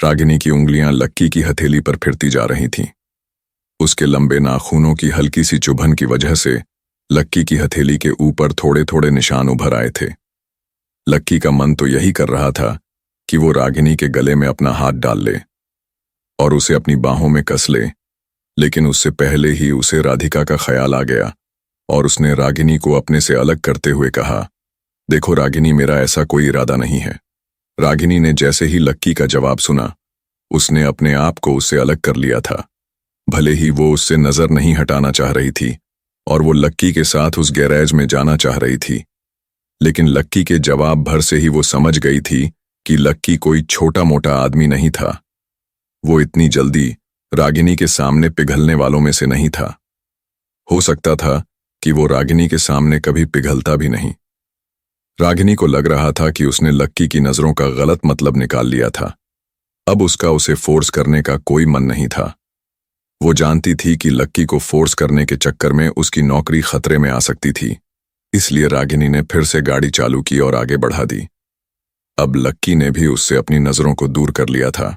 रागिनी की उंगलियां लक्की की हथेली पर फिरती जा रही थीं। उसके लंबे नाखूनों की हल्की सी चुभन की वजह से लक्की की हथेली के ऊपर थोड़े थोड़े निशान उभर आए थे। लक्की का मन तो यही कर रहा था कि वो रागिनी के गले में अपना हाथ डाल ले और उसे अपनी बाहों में कस ले, लेकिन उससे पहले ही उसे राधिका का ख्याल आ गया और उसने रागिनी को अपने से अलग करते हुए कहा, देखो रागिनी, मेरा ऐसा कोई इरादा नहीं है। रागिनी ने जैसे ही लक्की का जवाब सुना, उसने अपने आप को उससे अलग कर लिया था। भले ही वो उससे नजर नहीं हटाना चाह रही थी और वो लक्की के साथ उस गैरेज में जाना चाह रही थी, लेकिन लक्की के जवाब भर से ही वो समझ गई थी कि लक्की कोई छोटा मोटा आदमी नहीं था। वो इतनी जल्दी रागिनी के सामने पिघलने वालों में से नहीं था। हो सकता था कि वो रागिनी के सामने कभी पिघलता भी नहीं। रागिनी को लग रहा था कि उसने लक्की की नजरों का गलत मतलब निकाल लिया था। अब उसका उसे फोर्स करने का कोई मन नहीं था। वो जानती थी कि लक्की को फोर्स करने के चक्कर में उसकी नौकरी खतरे में आ सकती थी, इसलिए रागिनी ने फिर से गाड़ी चालू की और आगे बढ़ा दी। अब लक्की ने भी उससे अपनी नजरों को दूर कर लिया था।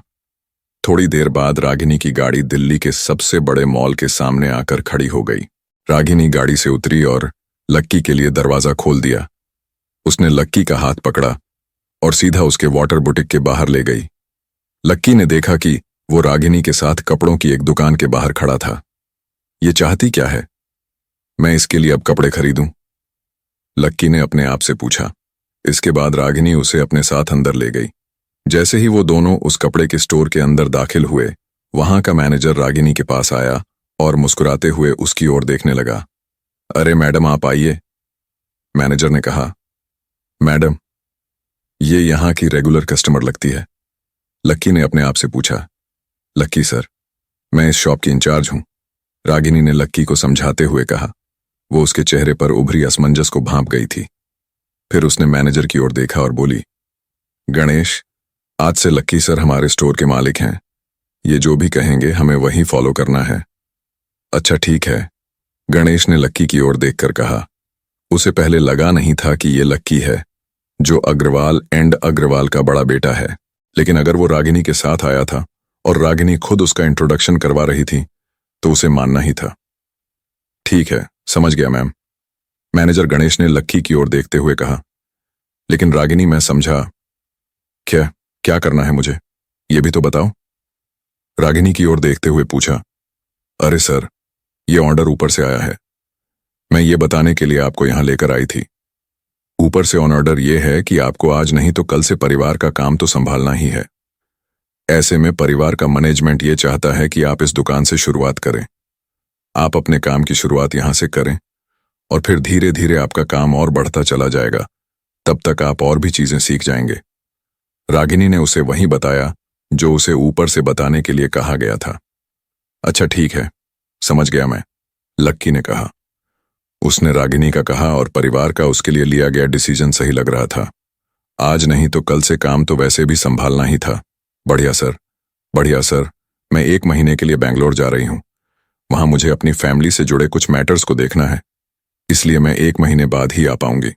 थोड़ी देर बाद रागिनी की गाड़ी दिल्ली के सबसे बड़े मॉल के सामने आकर खड़ी हो गई। रागिनी गाड़ी से उतरी और लक्की के लिए दरवाजा खोल दिया। उसने लक्की का हाथ पकड़ा और सीधा उसके वाटर बुटीक के बाहर ले गई। लक्की ने देखा कि वो रागिनी के साथ कपड़ों की एक दुकान के बाहर खड़ा था। ये चाहती क्या है? मैं इसके लिए अब कपड़े खरीदूं? लक्की ने अपने आप से पूछा। इसके बाद रागिनी उसे अपने साथ अंदर ले गई। जैसे ही वो दोनों उस कपड़े के स्टोर के अंदर दाखिल हुए, वहां का मैनेजर रागिनी के पास आया और मुस्कुराते हुए उसकी ओर देखने लगा। अरे मैडम, आप आइए, मैनेजर ने कहा। मैडम, ये यहाँ की रेगुलर कस्टमर लगती है, लक्की ने अपने आप से पूछा। लक्की सर, मैं इस शॉप की इंचार्ज हूं, रागिनी ने लक्की को समझाते हुए कहा। वो उसके चेहरे पर उभरी असमंजस को भांप गई थी। फिर उसने मैनेजर की ओर देखा और बोली, गणेश, आज से लक्की सर हमारे स्टोर के मालिक हैं। ये जो भी कहेंगे हमें वही फॉलो करना है। अच्छा ठीक है, गणेश ने लक्की की ओर देखकर कहा। उसे पहले लगा नहीं था कि ये लक्की है, जो अग्रवाल एंड अग्रवाल का बड़ा बेटा है, लेकिन अगर वो रागिनी के साथ आया था और रागिनी खुद उसका इंट्रोडक्शन करवा रही थी तो उसे मानना ही था। ठीक है, समझ गया मैम, मैनेजर गणेश ने लक्की की ओर देखते हुए कहा। लेकिन रागिनी, मैं समझा। क्या क्या करना है मुझे, ये भी तो बताओ, रागिनी की ओर देखते हुए पूछा। अरे सर, ये ऑर्डर ऊपर से आया है, मैं ये बताने के लिए आपको यहां लेकर आई थी। ऊपर से ऑन ऑर्डर ये है कि आपको आज नहीं तो कल से परिवार का काम तो संभालना ही है। ऐसे में परिवार का मैनेजमेंट ये चाहता है कि आप इस दुकान से शुरुआत करें। आप अपने काम की शुरुआत यहां से करें और फिर धीरे धीरे आपका काम और बढ़ता चला जाएगा। तब तक आप और भी चीजें सीख जाएंगे। रागिनी ने उसे वही बताया जो उसे ऊपर से बताने के लिए कहा गया था। अच्छा ठीक है, समझ गया मैं, लक्की ने कहा। उसने रागिनी का कहा और परिवार का उसके लिए लिया गया डिसीजन सही लग रहा था। आज नहीं तो कल से काम तो वैसे भी संभालना ही था। बढ़िया सर, बढ़िया सर, मैं 1 महीने के लिए बेंगलोर जा रही हूँ। वहां मुझे अपनी फैमिली से जुड़े कुछ मैटर्स को देखना है, इसलिए मैं 1 महीने बाद ही आ पाऊंगी,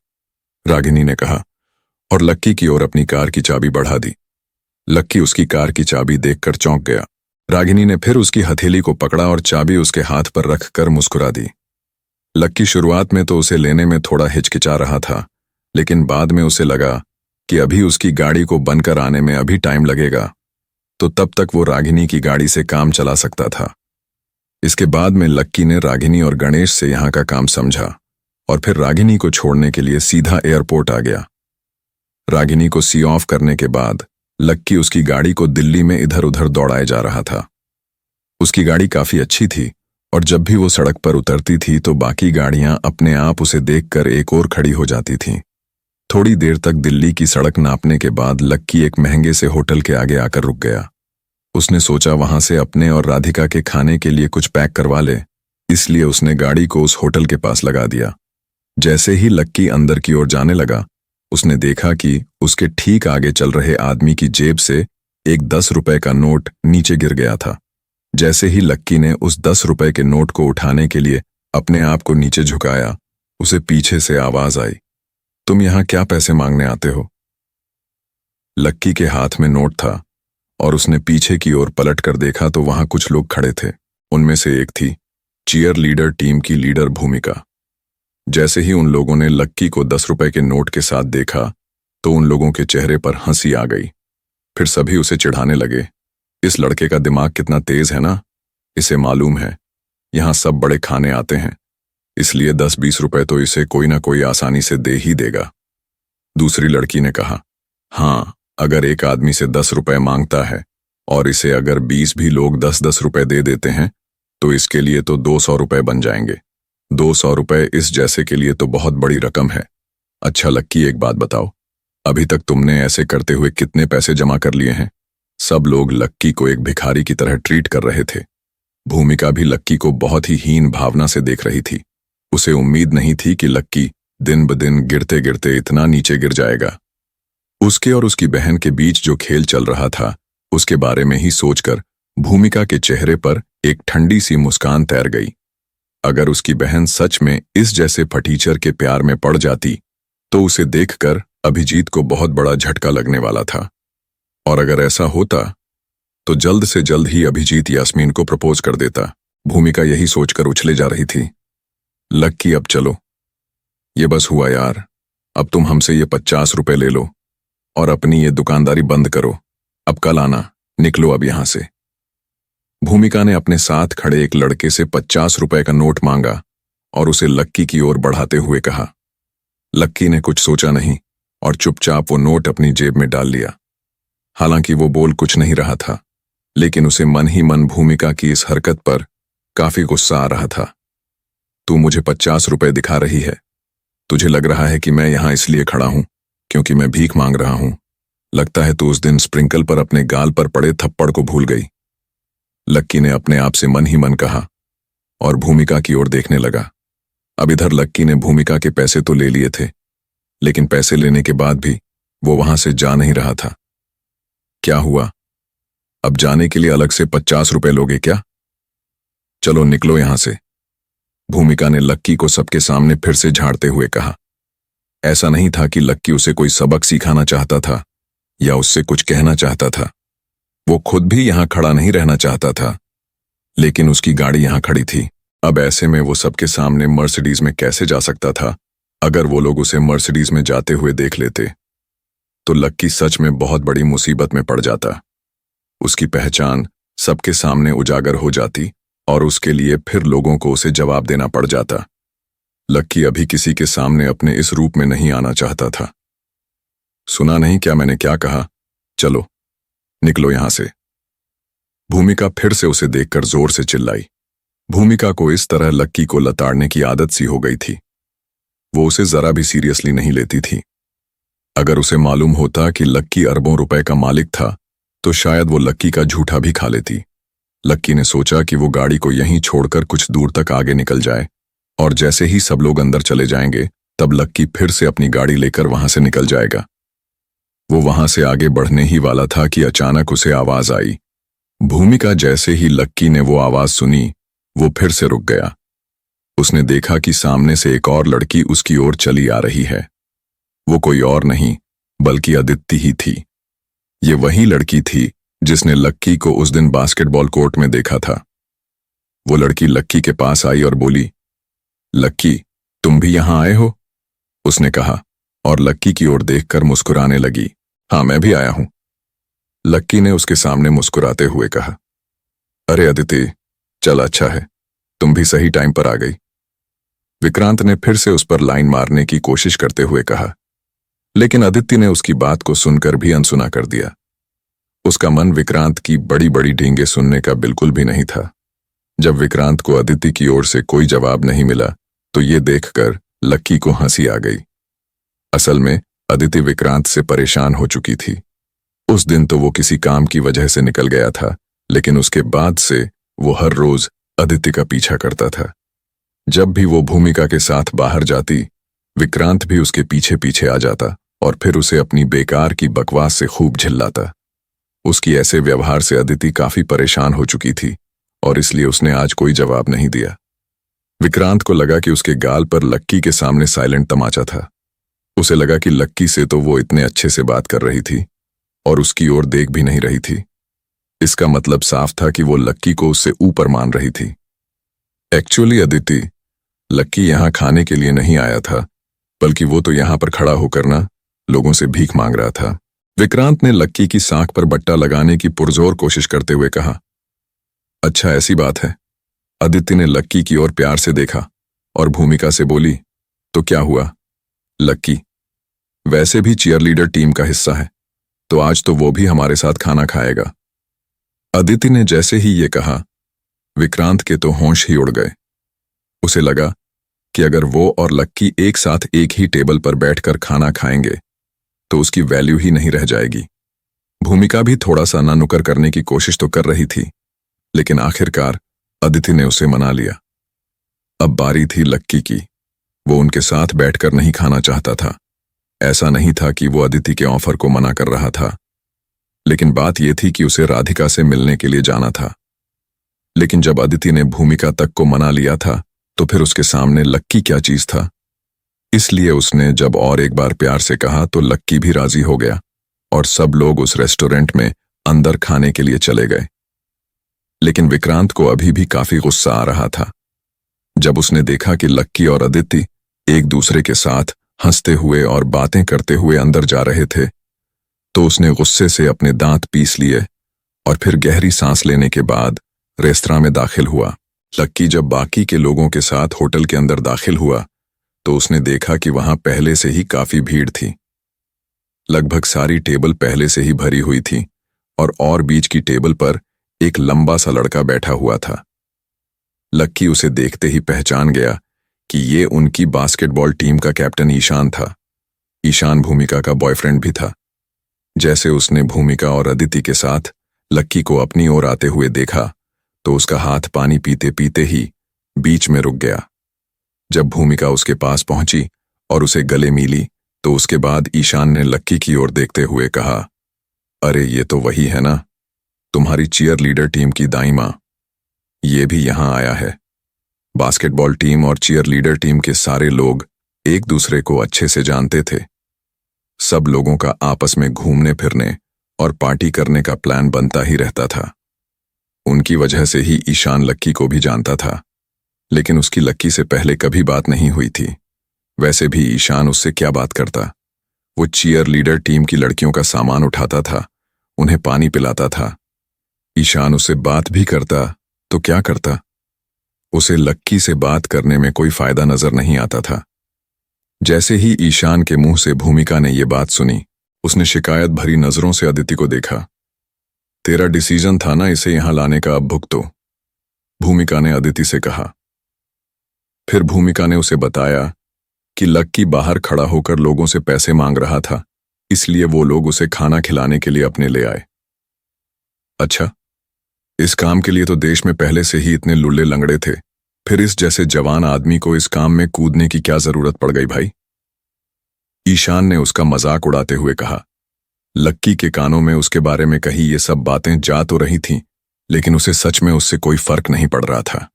रागिनी ने कहा और लक्की की ओर अपनी कार की चाबी बढ़ा दी। लक्की उसकी कार की चाबी देखकर चौंक गया। रागिनी ने फिर उसकी हथेली को पकड़ा और चाबी उसके हाथ पर रखकर मुस्कुरा दी। लक्की शुरुआत में तो उसे लेने में थोड़ा हिचकिचा रहा था, लेकिन बाद में उसे लगा कि अभी उसकी गाड़ी को बनकर आने में अभी टाइम लगेगा, तो तब तक वो रागिनी की गाड़ी से काम चला सकता था। इसके बाद में लक्की ने रागिनी और गणेश से यहाँ का काम समझा और फिर रागिनी को छोड़ने के लिए सीधा एयरपोर्ट आ गया। रागिनी को सी ऑफ करने के बाद लक्की उसकी गाड़ी को दिल्ली में इधर उधर दौड़ाए जा रहा था। उसकी गाड़ी काफी अच्छी थी और जब भी वो सड़क पर उतरती थी तो बाकी गाड़ियां अपने आप उसे देखकर एक और खड़ी हो जाती थीं। थोड़ी देर तक दिल्ली की सड़क नापने के बाद लक्की एक महंगे से होटल के आगे आकर रुक गया। उसने सोचा वहां से अपने और राधिका के खाने के लिए कुछ पैक करवा ले, इसलिए उसने गाड़ी को उस होटल के पास लगा दिया। जैसे ही लक्की अंदर की ओर जाने लगा, उसने देखा कि उसके ठीक आगे चल रहे आदमी की जेब से एक 10 रुपए का नोट नीचे गिर गया था। जैसे ही लक्की ने उस 10 रुपए के नोट को उठाने के लिए अपने आप को नीचे झुकाया, उसे पीछे से आवाज आई, तुम यहां क्या पैसे मांगने आते हो? लक्की के हाथ में नोट था और उसने पीछे की ओर पलट कर देखा तो वहां कुछ लोग खड़े थे। उनमें से एक थी चीयर लीडर टीम की लीडर भूमिका। जैसे ही उन लोगों ने लक्की को 10 रुपए के नोट के साथ देखा तो उन लोगों के चेहरे पर हंसी आ गई। फिर सभी उसे चिढ़ाने लगे, इस लड़के का दिमाग कितना तेज है ना, इसे मालूम है यहां सब बड़े खाने आते हैं, इसलिए 10-20 रुपए तो इसे कोई ना कोई आसानी से दे ही देगा। दूसरी लड़की ने कहा, हाँ, अगर एक आदमी से 10 रुपए मांगता है और इसे अगर 20 भी लोग 10-10 रुपए दे देते हैं तो इसके लिए तो 200 रुपए बन जाएंगे। 200 रुपए इस जैसे के लिए तो बहुत बड़ी रकम है। अच्छा लक्की, एक बात बताओ, अभी तक तुमने ऐसे करते हुए कितने पैसे जमा कर लिए हैं? सब लोग लक्की को एक भिखारी की तरह ट्रीट कर रहे थे। भूमिका भी लक्की को बहुत ही हीन भावना से देख रही थी। उसे उम्मीद नहीं थी कि लक्की दिन ब दिन गिरते गिरते इतना नीचे गिर जाएगा। उसके और उसकी बहन के बीच जो खेल चल रहा था उसके बारे में ही सोचकर भूमिका के चेहरे पर एक ठंडी सी मुस्कान तैर गई। अगर उसकी बहन सच में इस जैसे फटीचर के प्यार में पड़ जाती तो उसे देखकर अभिजीत को बहुत बड़ा झटका लगने वाला था, और अगर ऐसा होता तो जल्द से जल्द ही अभिजीत यास्मीन को प्रपोज कर देता। भूमिका यही सोचकर उछले जा रही थी। लक्की, अब चलो, ये बस हुआ यार, अब तुम हमसे ये 50 रुपए ले लो और अपनी ये दुकानदारी बंद करो, अब कल आना, निकलो अब यहां से। भूमिका ने अपने साथ खड़े एक लड़के से 50 रुपए का नोट मांगा और उसे लक्की की ओर बढ़ाते हुए कहा। लक्की ने कुछ सोचा नहीं और चुपचाप वो नोट अपनी जेब में डाल लिया। हालांकि वो बोल कुछ नहीं रहा था, लेकिन उसे मन ही मन भूमिका की इस हरकत पर काफी गुस्सा आ रहा था। तू मुझे 50 रुपए दिखा रही है, तुझे लग रहा है कि मैं यहां इसलिए खड़ा हूं क्योंकि मैं भीख मांग रहा हूं। लगता है तू उस दिन स्प्रिंकल पर अपने गाल पर पड़े थप्पड़ को भूल गई। लक्की ने अपने आप से मन ही मन कहा और भूमिका की ओर देखने लगा। अब इधर लक्की ने भूमिका के पैसे तो ले लिए थे, लेकिन पैसे लेने के बाद भी वो वहां से जा नहीं रहा था। क्या हुआ, अब जाने के लिए अलग से 50 रुपए लोगे क्या? चलो निकलो यहां से, भूमिका ने लक्की को सबके सामने फिर से झाड़ते हुए कहा। ऐसा नहीं था कि लक्की उसे कोई सबक सिखाना चाहता था या उससे कुछ कहना चाहता था। वो खुद भी यहां खड़ा नहीं रहना चाहता था, लेकिन उसकी गाड़ी यहां खड़ी थी। अब ऐसे में वो सबके सामने मर्सिडीज में कैसे जा सकता था? अगर वो लोग उसे मर्सिडीज में जाते हुए देख लेते तो लक्की सच में बहुत बड़ी मुसीबत में पड़ जाता। उसकी पहचान सबके सामने उजागर हो जाती और उसके लिए फिर लोगों को उसे जवाब देना पड़ जाता। लक्की अभी किसी के सामने अपने इस रूप में नहीं आना चाहता था। सुना नहीं क्या मैंने क्या कहा? चलो निकलो यहां से। भूमिका फिर से उसे देखकर जोर से चिल्लाई। भूमिका को इस तरह लक्की को लताड़ने की आदत सी हो गई थी। वो उसे जरा भी सीरियसली नहीं लेती थी। अगर उसे मालूम होता कि लक्की अरबों रुपए का मालिक था तो शायद वो लक्की का झूठा भी खा लेती। लक्की ने सोचा कि वो गाड़ी को यहीं छोड़कर कुछ दूर तक आगे निकल जाए, और जैसे ही सब लोग अंदर चले जाएंगे तब लक्की फिर से अपनी गाड़ी लेकर वहां से निकल जाएगा। वो वहां से आगे बढ़ने ही वाला था कि अचानक उसे आवाज आई। भूमिका जैसे ही लक्की ने वो आवाज सुनी वो फिर से रुक गया। उसने देखा कि सामने से एक और लड़की उसकी ओर चली आ रही है। वो कोई और नहीं बल्कि अदिति ही थी। ये वही लड़की थी जिसने लक्की को उस दिन बास्केटबॉल कोर्ट में देखा था। वो लड़की लक्की के पास आई और बोली, लक्की, तुम भी यहां आए हो? उसने कहा और लक्की की ओर देखकर मुस्कुराने लगी। हाँ, मैं भी आया हूं। लक्की ने उसके सामने मुस्कुराते हुए कहा। अरे अदिति, चल अच्छा है, तुम भी सही टाइम पर आ गई। विक्रांत ने फिर से उस पर लाइन मारने की कोशिश करते हुए कहा, लेकिन अदिति ने उसकी बात को सुनकर भी अनसुना कर दिया। उसका मन विक्रांत की बड़ी बड़ी ढींगे सुनने का बिल्कुल भी नहीं था। जब विक्रांत को अदिति की ओर से कोई जवाब नहीं मिला तो ये देखकर लक्की को हंसी आ गई। असल में अदिति विक्रांत से परेशान हो चुकी थी। उस दिन तो वो किसी काम की वजह से निकल गया था, लेकिन उसके बाद से वो हर रोज अदिति का पीछा करता था। जब भी वो भूमिका के साथ बाहर जाती, विक्रांत भी उसके पीछे पीछे आ जाता और फिर उसे अपनी बेकार की बकवास से खूब झिल्लाता। उसकी ऐसे व्यवहार से अदिति काफी परेशान हो चुकी थी और इसलिए उसने आज कोई जवाब नहीं दिया। विक्रांत को लगा कि उसके गाल पर लक्की के सामने साइलेंट तमाचा था। उसे लगा कि लक्की से तो वो इतने अच्छे से बात कर रही थी और उसकी ओर देख भी नहीं रही थी, इसका मतलब साफ था कि वो लक्की को उससे ऊपर मान रही थी। एक्चुअली अदिति, लक्की यहाँ खाने के लिए नहीं आया था, बल्कि वो तो यहाँ पर खड़ा होकर ना लोगों से भीख मांग रहा था। विक्रांत ने लक्की की साख पर बट्टा लगाने की पुरजोर कोशिश करते हुए कहा, अच्छा ऐसी बात है। अदिति ने लक्की की ओर प्यार से देखा और भूमिका से बोली, तो क्या हुआ? लक्की वैसे भी चीयरलीडर टीम का हिस्सा है, तो आज तो वो भी हमारे साथ खाना खाएगा। अदिति ने जैसे ही ये कहा, विक्रांत के तो होश ही उड़ गए। उसे लगा कि अगर वो और लक्की एक साथ एक ही टेबल पर बैठकर खाना खाएंगे तो उसकी वैल्यू ही नहीं रह जाएगी। भूमिका भी थोड़ा सा ना नुकर करने की कोशिश तो कर रही थी, लेकिन आखिरकार अदिति ने उसे मना लिया। अब बारी थी लक्की की। वो उनके साथ बैठकर नहीं खाना चाहता था। ऐसा नहीं था कि वो अदिति के ऑफर को मना कर रहा था, लेकिन बात यह थी कि उसे राधिका से मिलने के लिए जाना था। लेकिन जब अदिति ने भूमिका तक को मना लिया था, तो फिर उसके सामने लक्की क्या चीज था। इसलिए उसने जब और एक बार प्यार से कहा तो लक्की भी राजी हो गया और सब लोग उस रेस्टोरेंट में अंदर खाने के लिए चले गए। लेकिन विक्रांत को अभी भी काफी गुस्सा आ रहा था। जब उसने देखा कि लक्की और अदिति एक दूसरे के साथ हंसते हुए और बातें करते हुए अंदर जा रहे थे, तो उसने गुस्से से अपने दांत पीस लिए और फिर गहरी सांस लेने के बाद रेस्तरां में दाखिल हुआ। लक्की जब बाकी के लोगों के साथ होटल के अंदर दाखिल हुआ तो उसने देखा कि वहां पहले से ही काफी भीड़ थी। लगभग सारी टेबल पहले से ही भरी हुई थी और बीच की टेबल पर एक लंबा सा लड़का बैठा हुआ था। लक्की उसे देखते ही पहचान गया कि ये उनकी बास्केटबॉल टीम का कैप्टन ईशान था। ईशान भूमिका का बॉयफ्रेंड भी था। जैसे उसने भूमिका और अदिति के साथ लक्की को अपनी ओर आते हुए देखा तो उसका हाथ पानी पीते पीते ही बीच में रुक गया। जब भूमिका उसके पास पहुंची और उसे गले मिली तो उसके बाद ईशान ने लक्की की ओर देखते हुए कहा, अरे ये तो वही है ना, तुम्हारी चीयर लीडर टीम की दाई मां। ये भी यहां आया है। बास्केटबॉल टीम और चीयर लीडर टीम के सारे लोग एक दूसरे को अच्छे से जानते थे। सब लोगों का आपस में घूमने फिरने और पार्टी करने का प्लान बनता ही रहता था। उनकी वजह से ही ईशान लक्की को भी जानता था, लेकिन उसकी लक्की से पहले कभी बात नहीं हुई थी। वैसे भी ईशान उससे क्या बात करता। वो चीयर लीडर टीम की लड़कियों का सामान उठाता था, उन्हें पानी पिलाता था। ईशान उससे बात भी करता तो क्या करता। उसे लक्की से बात करने में कोई फायदा नजर नहीं आता था। जैसे ही ईशान के मुंह से भूमिका ने ये बात सुनी, उसने शिकायत भरी नजरों से अदिति को देखा। तेरा डिसीजन था ना इसे यहां लाने का, अब भुगतो, भूमिका ने अदिति से कहा। फिर भूमिका ने उसे बताया कि लक्की बाहर खड़ा होकर लोगों से पैसे मांग रहा था, इसलिए वो लोग उसे खाना खिलाने के लिए अपने ले आए। अच्छा, इस काम के लिए तो देश में पहले से ही इतने लुल्ले लंगड़े थे, फिर इस जैसे जवान आदमी को इस काम में कूदने की क्या जरूरत पड़ गई भाई? ईशान ने उसका मजाक उड़ाते हुए कहा। लक्की के कानों में उसके बारे में कही ये सब बातें जा तो रही थीं, लेकिन उसे सच में उससे कोई फर्क नहीं पड़ रहा था।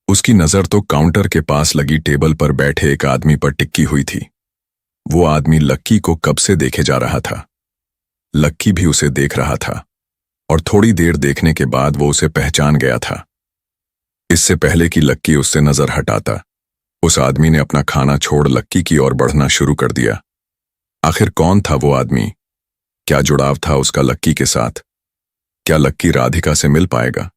उसकी नजर तो काउंटर के पास लगी टेबल पर बैठे एक आदमी पर टिकी हुई थी। वो आदमी लक्की को कब से देखे जा रहा था। लक्की भी उसे देख रहा था और थोड़ी देर देखने के बाद वो उसे पहचान गया था। इससे पहले कि लक्की उससे नजर हटाता, उस आदमी ने अपना खाना छोड़ लक्की की ओर बढ़ना शुरू कर दिया। आखिर कौन था वो आदमी? क्या जुड़ाव था उसका लक्की के साथ? क्या लक्की राधिका से मिल पाएगा?